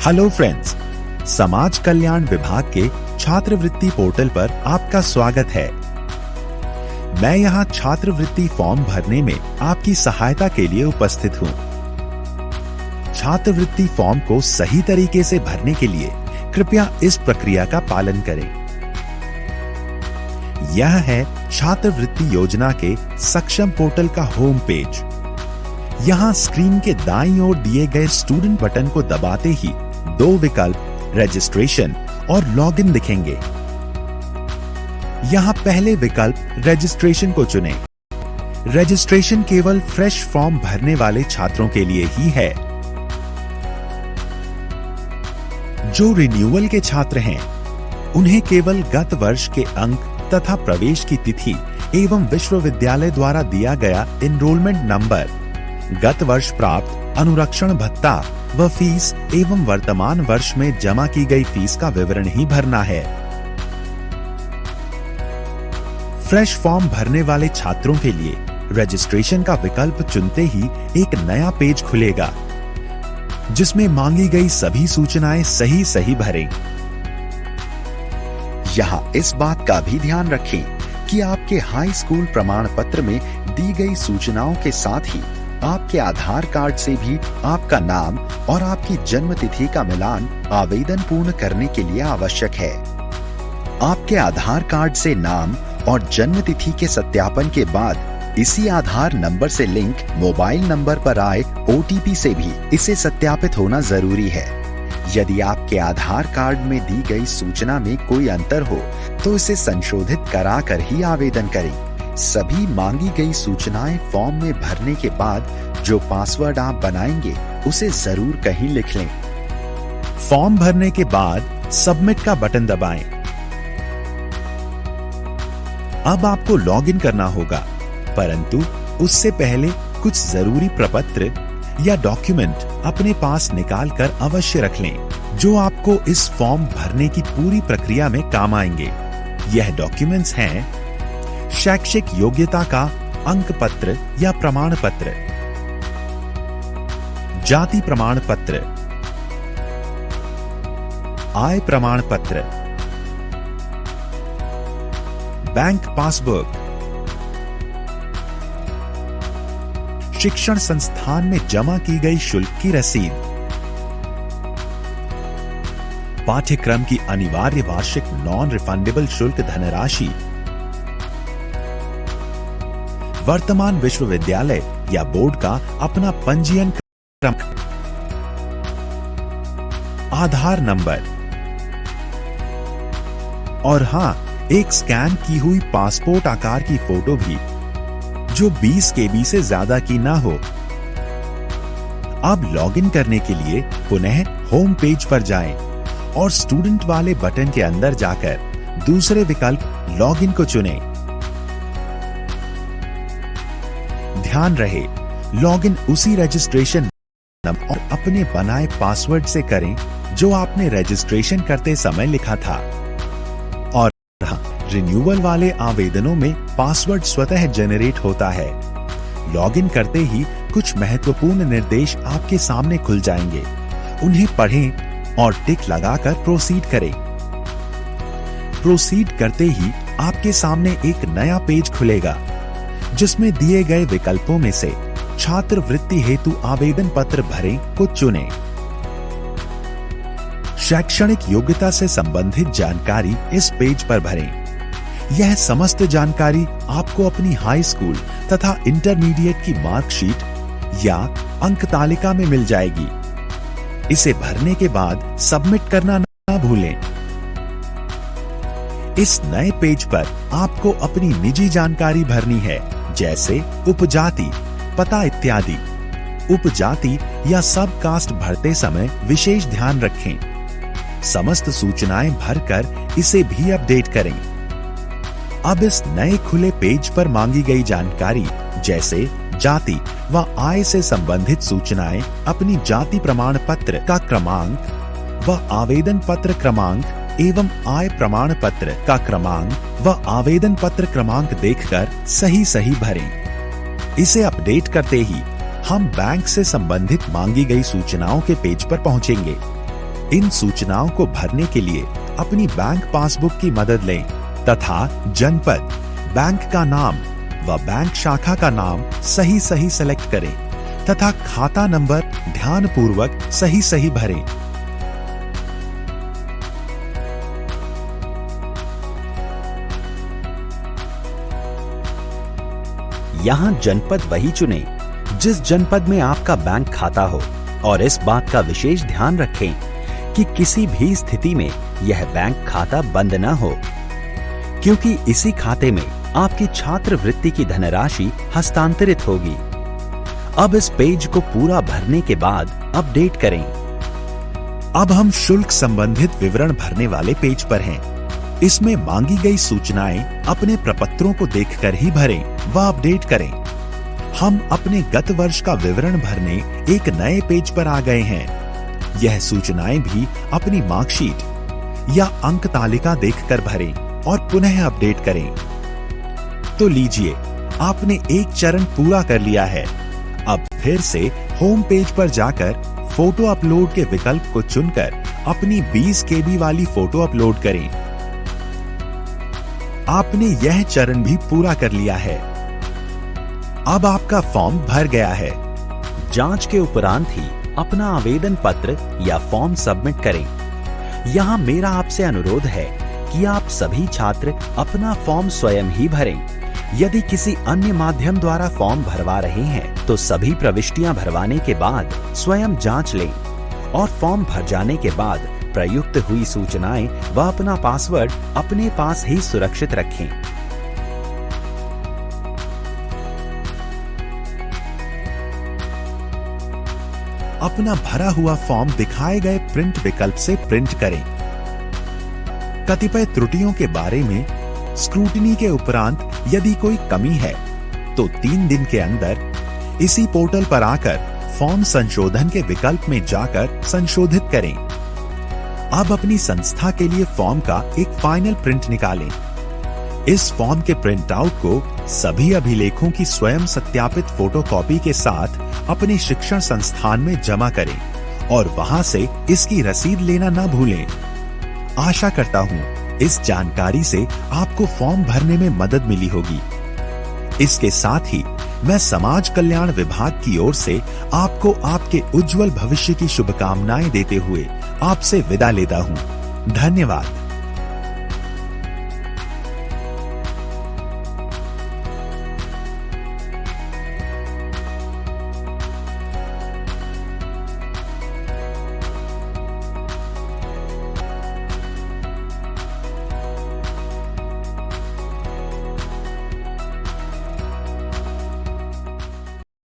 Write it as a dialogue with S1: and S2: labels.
S1: Hello friends, समाज कल्याण विभाग के छात्रवृत्ति पोर्टल पर आपका स्वागत है। मैं यहाँ छात्रवृत्ति फॉर्म भरने में आपकी सहायता के लिए उपस्थित हूँ। छात्रवृत्ति फॉर्म को सही तरीके से भरने के लिए कृपया इस प्रक्रिया का पालन करें। यह है छात्रवृत्ति योजना के सक्षम पोर्टल का होम पेज। यहाँ स्क्रीन के दाईं ओर दिए गए स्टूडेंट बटन को दबाते ही दो विकल्प रजिस्ट्रेशन और लॉगिन दिखेंगे। यहाँ पहले विकल्प रजिस्ट्रेशन को चुनें। रजिस्ट्रेशन केवल फ्रेश फॉर्म भरने वाले छात्रों के लिए ही है। जो रिन्यूअल के छात्र हैं, उन्हें केवल गत वर्ष के अंक तथा प्रवेश की तिथि एवं विश्वविद्यालय द्वारा दिया गया एनरोलमेंट नंबर, गत वर्ष प्राप्त अनुरक्षण भत्ता व फीस एवं वर्तमान वर्ष में जमा की गई फीस का विवरण ही भरना है। फ्रेश फॉर्म भरने वाले छात्रों के लिए रजिस्ट्रेशन का विकल्प चुनते ही एक नया पेज खुलेगा, जिसमें मांगी गई सभी सूचनाएं सही भरें। यहाँ इस बात का भी ध्यान रखें कि आपके हाई स्कूल प्रमाण पत्र में दी गई सूचनाओं के साथ ही आपके आधार कार्ड से भी आपका नाम और आपकी जन्म तिथि का मिलान आवेदन पूर्ण करने के लिए आवश्यक है। आपके आधार कार्ड से नाम और जन्म तिथि के सत्यापन के बाद इसी आधार नंबर से लिंक मोबाइल नंबर पर आए OTP से भी इसे सत्यापित होना जरूरी है। यदि आपके आधार कार्ड में दी गई सूचना में कोई अंतर हो तो इसे संशोधित कराकर ही आवेदन करें। सभी मांगी गई सूचनाएं फॉर्म में भरने के बाद जो पासवर्ड आप बनाएंगे उसे जरूर कहीं लिख लें। फॉर्म भरने के बाद सबमिट का बटन दबाएं। अब आपको लॉगिन करना होगा, परंतु उससे पहले कुछ जरूरी प्रपत्र या डॉक्यूमेंट अपने पास निकाल कर अवश्य रख लें, जो आपको इस फॉर्म भरने की पूरी प्रक्रिया में काम आएंगे। यह डॉक्यूमेंट्स हैं शैक्षिक योग्यता का अंक पत्र या प्रमाण पत्र, जाति प्रमाण पत्र, आय प्रमाण पत्र, बैंक पासबुक, शिक्षण संस्थान में जमा की गई शुल्क की रसीद, पाठ्यक्रम की अनिवार्य वार्षिक नॉन रिफंडेबल शुल्क धनराशि, वर्तमान विश्वविद्यालय या बोर्ड का अपना पंजीयन क्रमांक, आधार नंबर और हां, एक स्कैन की हुई पासपोर्ट आकार की फोटो भी, जो 20 KB से ज्यादा की ना हो। अब लॉगिन करने के लिए पुनः होम पेज पर जाएं और स्टूडेंट वाले बटन के अंदर जाकर दूसरे विकल्प लॉगिन को चुनें। ध्यान रहे, लॉगिन उसी रजिस्ट्रेशन नंबर और अपने बनाए पासवर्ड से करें जो आपने रजिस्ट्रेशन करते समय लिखा था। और रिन्यूअल वाले आवेदनों में पासवर्ड स्वतः जनरेट होता है। लॉगिन करते ही कुछ महत्वपूर्ण निर्देश आपके सामने खुल जाएंगे। उन्हें पढ़ें और टिक लगाकर प्रोसीड करें। प्रोसीड करते ही आपके सामने एक नया पेज खुलेगा, जिसमें दिए गए विकल्पों में से छात्रवृत्ति हेतु आवेदन पत्र भरें को चुनें। शैक्षणिक योग्यता से संबंधित जानकारी इस पेज पर भरें। यह समस्त जानकारी आपको अपनी हाई स्कूल तथा इंटरमीडिएट की मार्कशीट या अंक तालिका में मिल जाएगी। इसे भरने के बाद सबमिट करना ना भूलें। इस नए पेज पर आपको अपनी निजी जानकारी भरनी है, जैसे उपजाति, पता इत्यादि। उपजाति या सब कास्ट भरते समय विशेष ध्यान रखें। समस्त सूचनाएं भरकर इसे भी अपडेट करें। अब इस नए खुले पेज पर मांगी गई जानकारी जैसे जाति व आय से संबंधित सूचनाएं अपनी जाति प्रमाण पत्र का क्रमांक व आवेदन पत्र क्रमांक एवं आय प्रमाण पत्र का क्रमांक व आवेदन पत्र क्रमांक देखकर सही भरें। इसे अपडेट करते ही हम बैंक से संबंधित मांगी गई सूचनाओं के पेज पर पहुंचेंगे। इन सूचनाओं को भरने के लिए अपनी बैंक पासबुक की मदद लें तथा जनपद, बैंक का नाम व बैंक शाखा का नाम सही सही सेलेक्ट करें तथा खाता नंबर ध्यानपूर्वक सही सही भरें। यहां जनपद वही चुनें जिस जनपद में आपका बैंक खाता हो और इस बात का विशेष ध्यान रखें कि किसी भी स्थिति में यह बैंक खाता बंद न हो, क्योंकि इसी खाते में आपकी छात्रवृत्ति की धनराशि हस्तांतरित होगी। अब इस पेज को पूरा भरने के बाद अपडेट करें। अब हम शुल्क संबंधित विवरण भरने वाले पेज पर हैं। इसमें मांगी गई सूचनाएं अपने प्रपत्रों को देखकर ही भरें व अपडेट करें। हम अपने गत वर्ष का विवरण भरने एक नए पेज पर आ गए हैं। यह सूचनाएं भी अपनी मार्कशीट या अंक तालिका देखकर भरें और पुनः अपडेट करें। तो लीजिए, आपने एक चरण पूरा कर लिया है। अब फिर से होम पेज पर जाकर फोटो अपलोड के विकल्प को चुनकर अपनी 20 KB वाली फोटो अपलोड करें। आपने यह चरण भी पूरा कर लिया है। अब आपका फॉर्म भर गया है। जांच के उपरांत ही अपना आवेदन पत्र या फॉर्म सबमिट करें। यहां मेरा आपसे अनुरोध है कि आप सभी छात्र अपना फॉर्म स्वयं ही भरें। यदि किसी अन्य माध्यम द्वारा फॉर्म भरवा रहे हैं तो सभी प्रविष्टियां भरवाने के बाद स्वयं जांच लें और फॉर्म भर जाने के बाद प्रयुक्त हुई सूचनाएं व अपना पासवर्ड अपने पास ही सुरक्षित रखें। अपना भरा हुआ फॉर्म दिखाए गए प्रिंट विकल्प से प्रिंट करें। कतिपय त्रुटियों के बारे में स्क्रूटिनी के उपरांत यदि कोई कमी है तो 3 दिन के अंदर इसी पोर्टल पर आकर फॉर्म संशोधन के विकल्प में जाकर संशोधित करें। अब अपनी संस्था के लिए फॉर्म का एक फाइनल प्रिंट निकालें। इस फॉर्म के प्रिंट आउट को सभी अभिलेखों की स्वयं सत्यापित फोटोकॉपी के साथ अपने शिक्षण संस्थान में जमा करें और वहां से इसकी रसीद लेना न भूलें। आशा करता हूं इस जानकारी से आपको फॉर्म भरने में मदद मिली होगी। इसके साथ ही मैं समाज कल्याण विभाग की ओर से आपको आपके उज्जवल भविष्य की शुभकामनाएं देते हुए आपसे विदा लेता हूं। धन्यवाद।